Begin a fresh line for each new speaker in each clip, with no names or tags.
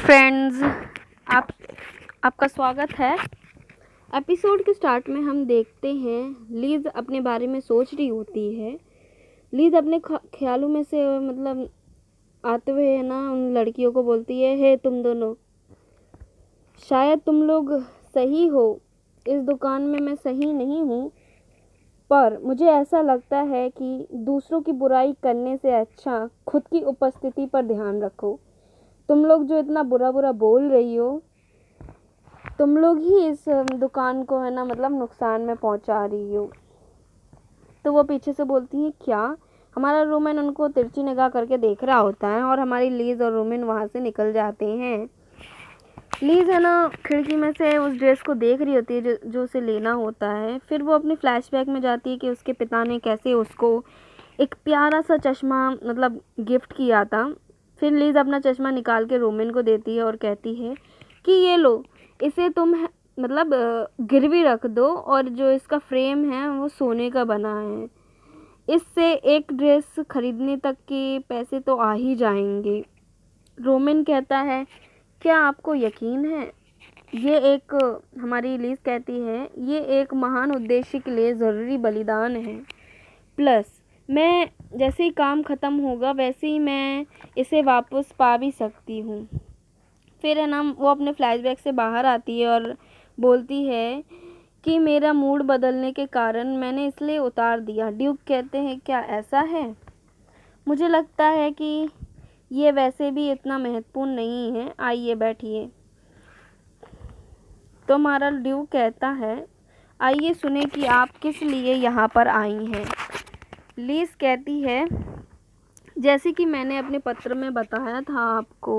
Friends, आप आपका स्वागत है। एपिसोड के स्टार्ट में हम देखते हैं लीज अपने बारे में सोच रही होती है। लीज अपने ख्यालों में से आते हुए है ना उन लड़कियों को बोलती है, हे तुम दोनों, शायद तुम लोग सही हो, इस दुकान में मैं सही नहीं हूँ, पर मुझे ऐसा लगता है कि दूसरों की बुराई करने से अच्छा खुद की उपस्थिति पर ध्यान रखो। तुम लोग जो इतना बुरा बुरा बोल रही हो, तुम लोग ही इस दुकान को है ना नुकसान में पहुंचा रही हो। तो वो पीछे से बोलती है, क्या? हमारा रोमन उनको तिरछी निगाह करके देख रहा होता है और हमारी लीज और रोमन वहाँ से निकल जाते हैं। लीज है ना खिड़की में से उस ड्रेस को देख रही होती है जो उसे लेना होता है। फिर वो अपने फ्लैशबैक में जाती है कि उसके पिता ने कैसे उसको एक प्यारा सा चश्मा गिफ्ट किया था। फिर लीज अपना चश्मा निकाल के रोमन को देती है और कहती है कि ये लो, इसे तुम गिरवी रख दो और जो इसका फ्रेम है वो सोने का बना है। इससे एक ड्रेस खरीदने तक के पैसे तो आ ही जाएंगे। रोमन कहता है, क्या आपको यकीन है? ये एक हमारी लीज कहती है, ये एक महान उद्देश्य के लिए ज़रूरी बलिदान है। प्लस मैं जैसे ही काम ख़त्म होगा वैसे ही मैं इसे वापस पा भी सकती हूँ। फिर है ना वो अपने फ्लैशबैक से बाहर आती है और बोलती है कि मेरा मूड बदलने के कारण मैंने इसलिए उतार दिया। ड्यूक कहते हैं, क्या ऐसा है? मुझे लगता है कि ये वैसे भी इतना महत्वपूर्ण नहीं है, आइए बैठिए। तो हमारा ड्यूक कहता है, आइए सुने कि आप किस लिए यहाँ पर आई हैं। लीज कहती है, जैसे कि मैंने अपने पत्र में बताया था आपको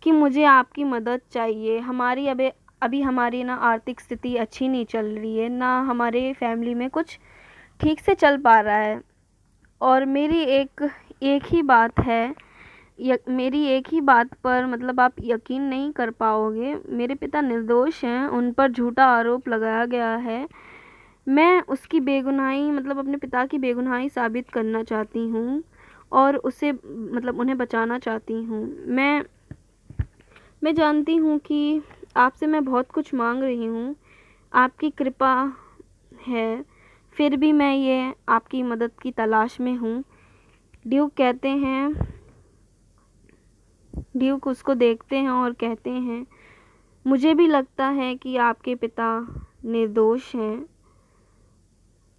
कि मुझे आपकी मदद चाहिए। हमारी अभी हमारी ना आर्थिक स्थिति अच्छी नहीं चल रही है, ना हमारे फैमिली में कुछ ठीक से चल पा रहा है। और मेरी एक ही बात है, मेरी एक ही बात पर आप यकीन नहीं कर पाओगे। मेरे पिता निर्दोष हैं, उन पर झूठा आरोप लगाया गया है। मैं उसकी बेगुनाही अपने पिता की बेगुनाही साबित करना चाहती हूँ और उसे उन्हें बचाना चाहती हूँ। मैं जानती हूँ कि आपसे मैं बहुत कुछ मांग रही हूँ, आपकी कृपा है, फिर भी मैं ये आपकी मदद की तलाश में हूँ। ड्यूक उसको देखते हैं और कहते हैं, मुझे भी लगता है कि आपके पिता निर्दोष हैं।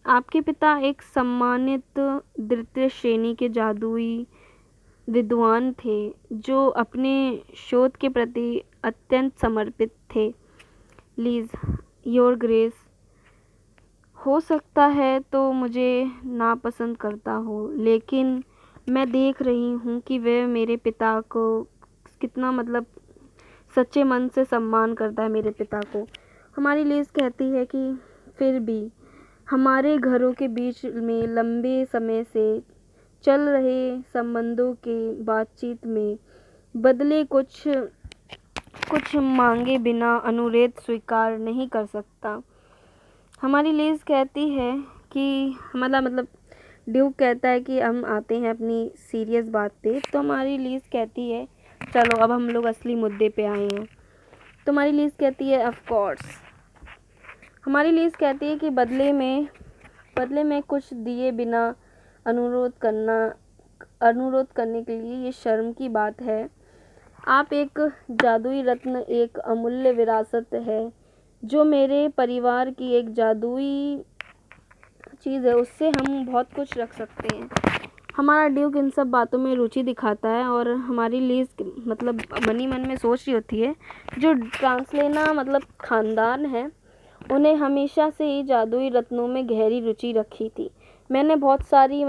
आपके पिता एक सम्मानित द्वितीय श्रेणी के जादुई विद्वान थे जो अपने शोध के प्रति अत्यंत समर्पित थे। लीज, योर ग्रेस, हो सकता है तो मुझे नापसंद करता हो, लेकिन मैं देख रही हूँ कि वह मेरे पिता को कितना सच्चे मन से सम्मान करता है मेरे पिता को। हमारी लीज कहती है कि फिर भी हमारे घरों के बीच में लंबे समय से चल रहे संबंधों के बातचीत में बदले कुछ मांगे बिना अनुरोध स्वीकार नहीं कर सकता। हमारी लीज कहती है कि ड्यूक कहता है कि हम आते हैं अपनी सीरियस बात पे। तो हमारी लीज कहती है, चलो अब हम लोग असली मुद्दे पे आए हैं। तो हमारी लीज कहती है, ऑफ कोर्स। हमारी लीज कहती है कि बदले में कुछ दिए बिना अनुरोध करने के लिए ये शर्म की बात है। आप एक जादुई रत्न, एक अमूल्य विरासत है जो मेरे परिवार की एक जादुई चीज़ है, उससे हम बहुत कुछ रख सकते हैं। हमारा ड्यूक इन सब बातों में रुचि दिखाता है और हमारी लीज मनी मन में सोच रही होती है, जो ट्रांसलेना ख़ानदान है, उन्हें हमेशा से ही जादुई रत्नों में गहरी रुचि रखी थी। मैंने बहुत सारी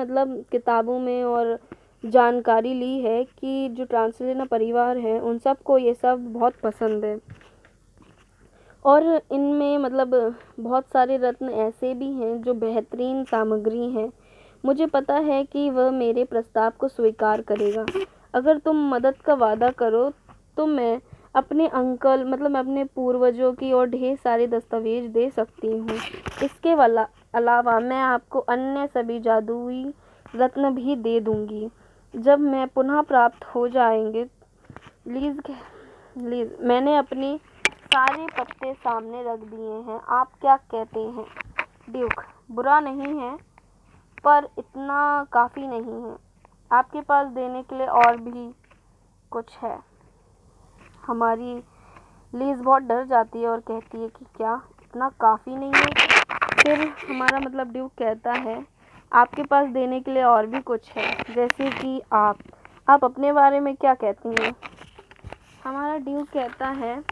किताबों में और जानकारी ली है कि जो ट्रांसलेना परिवार है उन सबको ये सब बहुत पसंद है और इनमें बहुत सारे रत्न ऐसे भी हैं जो बेहतरीन सामग्री हैं। मुझे पता है कि वह मेरे प्रस्ताव को स्वीकार करेगा। अगर तुम मदद का वादा करो तो मैं अपने अंकल अपने पूर्वजों की और ढेर सारे दस्तावेज दे सकती हूँ। इसके अलावा मैं आपको अन्य सभी जादुई रत्न भी दे दूँगी जब मैं पुनः प्राप्त हो जाएंगे। लीज, मैंने अपनी सारे पत्ते सामने रख दिए हैं, आप क्या कहते हैं? ड्यूक, बुरा नहीं है पर इतना काफ़ी नहीं है, आपके पास देने के लिए और भी कुछ है। हमारी लीज बहुत डर जाती है और कहती है कि क्या इतना काफ़ी नहीं है? फिर हमारा मतलब ड्यूक कहता है आपके पास देने के लिए और भी कुछ है, जैसे कि आप अपने बारे में क्या कहती हैं? हमारा ड्यूक कहता है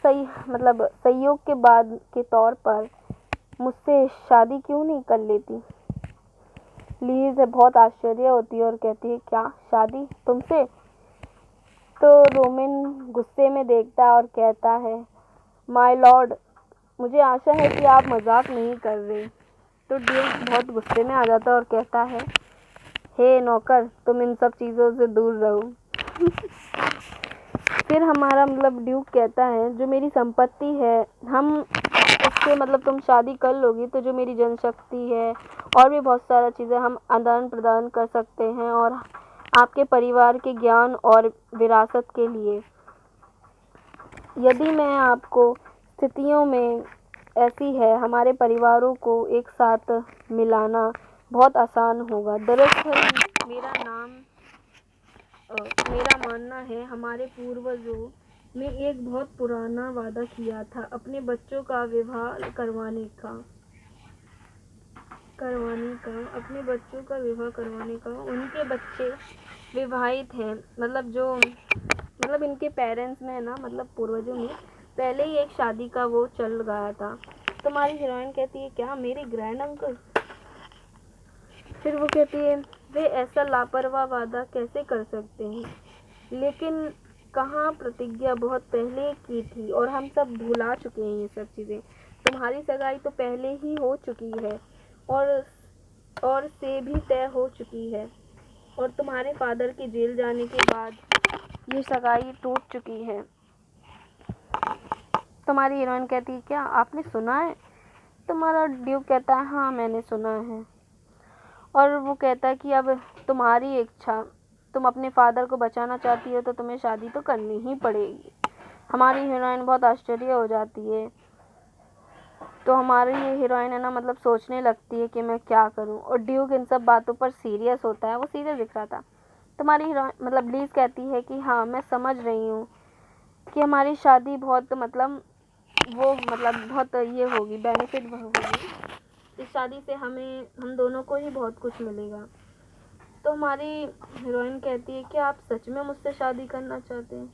सहयोग के बाद के तौर पर मुझसे शादी क्यों नहीं कर लेती? लीज बहुत आश्चर्य होती है और कहती है क्या शादी तुमसे? तो रोमिन गुस्से में देखता है और कहता है माय लॉर्ड, मुझे आशा है कि आप मजाक नहीं कर रहे। तो ड्यूक बहुत गुस्से में आ जाता है और कहता है हे नौकर, तुम इन सब चीज़ों से दूर रहो। फिर हमारा मतलब ड्यूक कहता है जो मेरी संपत्ति है हम उससे तुम शादी कर लोगी तो जो मेरी जनशक्ति है और भी बहुत सारा चीज़ें हम आदान प्रदान कर सकते हैं और आपके परिवार के ज्ञान और विरासत के लिए यदि मैं आपको स्थितियों में ऐसी है हमारे परिवारों को एक साथ मिलाना बहुत आसान होगा। दरअसल मेरा मानना है हमारे पूर्वजों ने एक बहुत पुराना वादा किया था अपने बच्चों का विवाह करवाने का उनके बच्चे विवाहित हैं, इनके पेरेंट्स में ना पूर्वजों में पहले ही एक शादी का वो चल गया था। तो हमारी हीरोइन कहती है क्या मेरे ग्रैंड अंकल? फिर वो कहती है वे ऐसा लापरवाह वादा कैसे कर सकते हैं, लेकिन कहाँ प्रतिज्ञा बहुत पहले की थी और हम सब भुला चुके हैं ये सब चीज़ें। तुम्हारी सगाई तो पहले ही हो चुकी है और से भी तय हो चुकी है और तुम्हारे फादर के जेल जाने के बाद ये सगाई टूट चुकी है। तुम्हारी हीरोइन कहती है क्या आपने सुना है? तुम्हारा ड्यूक कहता है हाँ मैंने सुना है। और वो कहता है कि अब तुम्हारी इच्छा, तुम अपने फादर को बचाना चाहती हो तो तुम्हें शादी तो करनी ही पड़ेगी। हमारी हीरोइन बहुत आश्चर्य हो जाती है। तो हमारी ये हीरोइन है ना सोचने लगती है कि मैं क्या करूं और ड्यूक इन सब बातों पर सीरियस होता है, वो सीरियस दिख रहा था। तुम्हारी हीरोइन लीज कहती है कि हाँ मैं समझ रही हूँ कि हमारी शादी बहुत बहुत ये होगी, बेनिफिट होगी। इस शादी से हम दोनों को ही बहुत कुछ मिलेगा। तो हमारी हीरोइन कहती है कि आप सच में मुझसे शादी करना चाहते हैं?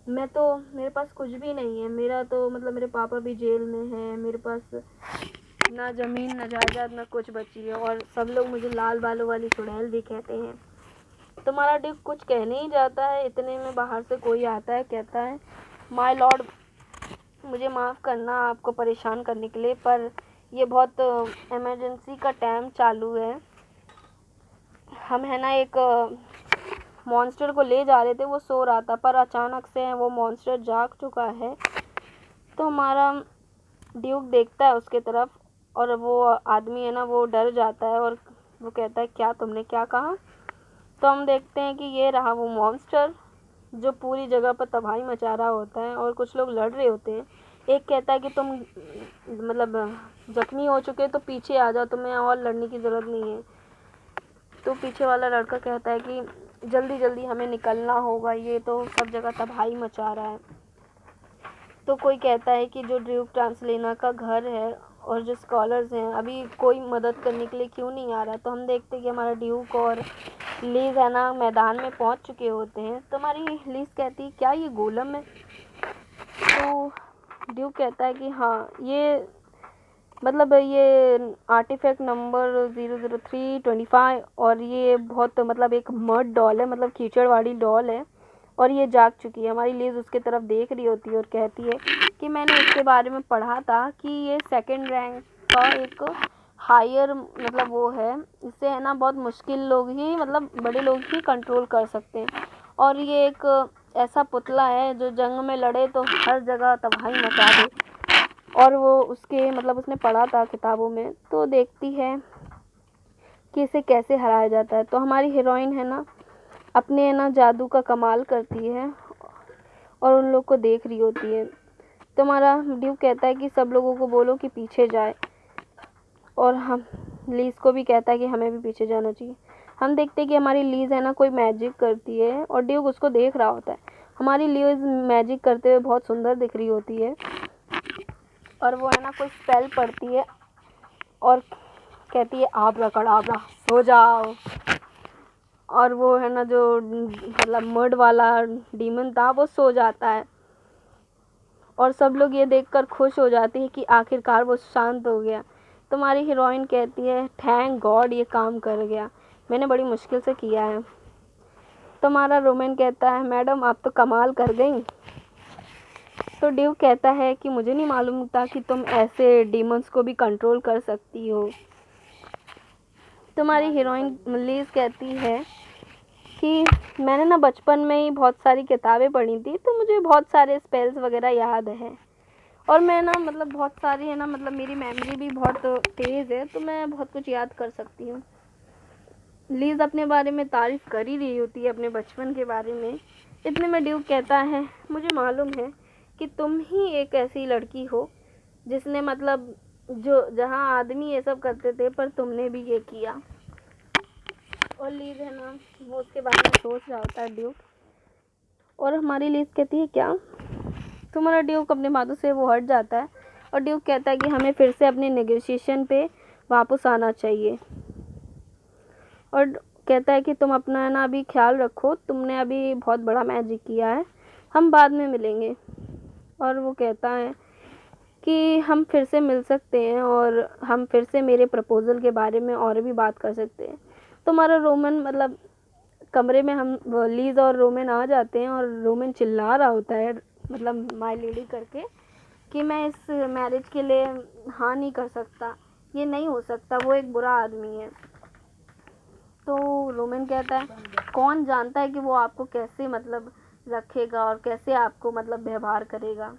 मेरे पास कुछ भी नहीं है, मेरा तो मेरे पापा भी जेल में हैं, मेरे पास ना ज़मीन ना जायदाद ना कुछ बची है और सब लोग मुझे लाल बालों वाली चुड़ैल भी कहते हैं। तुम्हारा ड्यूक कुछ कहने ही जाता है, इतने में बाहर से कोई आता है, कहता है माय लॉर्ड, मुझे माफ़ करना आपको परेशान करने के लिए, पर ये बहुत इमरजेंसी का टाइम चालू है। हम है ना एक मॉन्स्टर को ले जा रहे थे, वो सो रहा था पर अचानक से वो मॉन्स्टर जाग चुका है। तो हमारा ड्यूक देखता है उसके तरफ और वो आदमी है ना वो डर जाता है और वो कहता है क्या तुमने क्या कहा? तो हम देखते हैं कि ये रहा वो मॉन्स्टर जो पूरी जगह पर तबाही मचा रहा होता है और कुछ लोग लड़ रहे होते हैं। एक कहता है कि तुम जख्मी हो चुके तो पीछे आ जाओ, तुम्हें और लड़ने की ज़रूरत नहीं है। तो पीछे वाला लड़का कहता है कि जल्दी जल्दी हमें निकलना होगा, ये तो सब जगह तबाही मचा रहा है। तो कोई कहता है कि जो ड्यूक ट्रांसलेना का घर है और जो स्कॉलर्स हैं अभी कोई मदद करने के लिए क्यों नहीं आ रहा। तो हम देखते हैं कि हमारा ड्यूक और लीज है ना मैदान में पहुंच चुके होते हैं। तो हमारी लीज कहती है क्या ये गोलम है? तो ड्यूक कहता है कि हाँ ये आर्टिफैक्ट नंबर 00325 और ये बहुत एक मर्ड डॉल है, कीचड़ वाली डॉल है और ये जाग चुकी है। हमारी लीज उसके तरफ देख रही होती है और कहती है कि मैंने इसके बारे में पढ़ा था कि ये सेकंड रैंक का एक हायर वो है, इससे है ना बहुत मुश्किल लोग ही बड़े लोग ही कंट्रोल कर सकते हैं और ये एक ऐसा पुतला है जो जंग में लड़े तो हर जगह तबाही मचा दे। और वो उसके उसने पढ़ा था किताबों में। तो देखती है कि इसे कैसे हराया जाता है। तो हमारी हीरोइन है ना अपने ना जादू का कमाल करती है और उन लोग को देख रही होती है। तो हमारा ड्यूक कहता है कि सब लोगों को बोलो कि पीछे जाए, और हम लीज को भी कहता है कि हमें भी पीछे जाना चाहिए। हम देखते हैं कि हमारी लीज है ना कोई मैजिक करती है और ड्यूक उसको देख रहा होता है। हमारी लीज मैजिक करते हुए बहुत सुंदर दिख रही होती है और वो है ना कोई स्पेल पढ़ती है और कहती है आब्राकडाब्रा सो जाओ। और वो है ना जो मतलब मर्ड वाला डीमन था वो सो जाता है और सब लोग ये देखकर खुश हो जाते हैं कि आखिरकार वो शांत हो गया। तुम्हारी हीरोइन कहती है थैंक गॉड ये काम कर गया, मैंने बड़ी मुश्किल से किया है। तुम्हारा रोमन कहता है मैडम आप तो कमाल कर गई। तो ड्यूक कहता है कि मुझे नहीं मालूम था कि तुम ऐसे डीमंस को भी कंट्रोल कर सकती हो। तुम्हारी हीरोइन लीज कहती है कि मैंने ना बचपन में ही बहुत सारी किताबें पढ़ी थी तो मुझे बहुत सारे स्पेल्स वगैरह याद है और मैं ना मतलब बहुत सारी है ना मतलब मेरी मेमोरी भी बहुत तेज़ है तो मैं बहुत कुछ याद कर सकती हूँ। लीज अपने बारे में तारीफ़ कर ही रही होती है अपने बचपन के बारे में। इतने में ड्यूक कहता है मुझे मालूम है कि तुम ही एक ऐसी लड़की हो जिसने मतलब जो जहाँ आदमी ये सब करते थे पर तुमने भी ये किया। और लीज है ना वो उसके बारे में सोच रहा होता है ड्यूक, और हमारी लीज कहती है क्या। तुम्हारा ड्यूक अपने बातों से वो हट जाता है और ड्यूक कहता है कि हमें फिर से अपने नेगोशिएशन पे वापस आना चाहिए और कहता है कि तुम अपना है ना अभी ख्याल रखो, तुमने अभी बहुत बड़ा मैजिक किया है, हम बाद में मिलेंगे। और वो कहता है कि हम फिर से मिल सकते हैं और हम फिर से मेरे प्रपोज़ल के बारे में और भी बात कर सकते हैं। तुम्हारा रोमन मतलब कमरे में हम लीज और रोमन आ जाते हैं और रोमन चिल्ला रहा होता है मतलब माय लेडी करके कि मैं इस मैरिज के लिए हाँ नहीं कर सकता, ये नहीं हो सकता, वो एक बुरा आदमी है। तो रोमन कहता है कौन जानता है कि वो आपको कैसे मतलब रखेगा और कैसे आपको मतलब व्यवहार करेगा,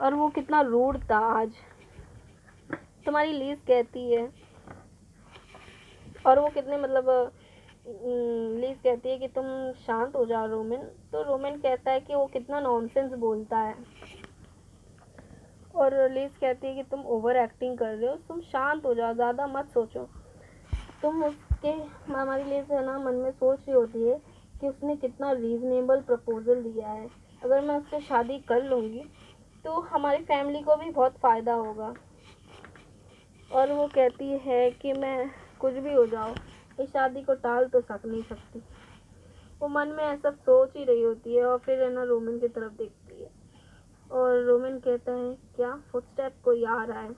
और वो कितना रूड था आज। तुम्हारी लीज कहती है और वो कितने मतलब लीज कहती है कि तुम शांत हो जाओ रोमन। तो रोमन कहता है कि वो कितना नॉनसेंस बोलता है और लीज कहती है कि तुम ओवर एक्टिंग कर रहे हो, तुम शांत हो जाओ, ज़्यादा मत सोचो। तुम उसके हमारी लीज है ना मन में सोच रही होती है कि उसने कितना रीज़नेबल प्रपोज़ल दिया है, अगर मैं उससे शादी कर लूँगी तो हमारी फैमिली को भी बहुत फ़ायदा होगा। और वो कहती है कि मैं कुछ भी हो जाओ इस शादी को टाल तो नहीं सकती। वो मन में ऐसा सोच ही रही होती है और फिर है ना रोमन की तरफ देखती है और रोमन कहता है क्या फुटस्टेप कोई आ रहा है।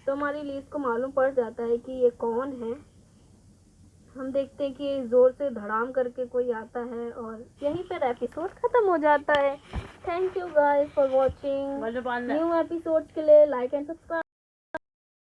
तो हमारी लीज को मालूम पड़ जाता है कि ये कौन है। हम देखते हैं कि ज़ोर से धड़ाम करके कोई आता है और यहीं पर एपिसोड ख़त्म हो जाता है। Thank you guys for watching. New episodes के लिए लाइक एंड सब्सक्राइब।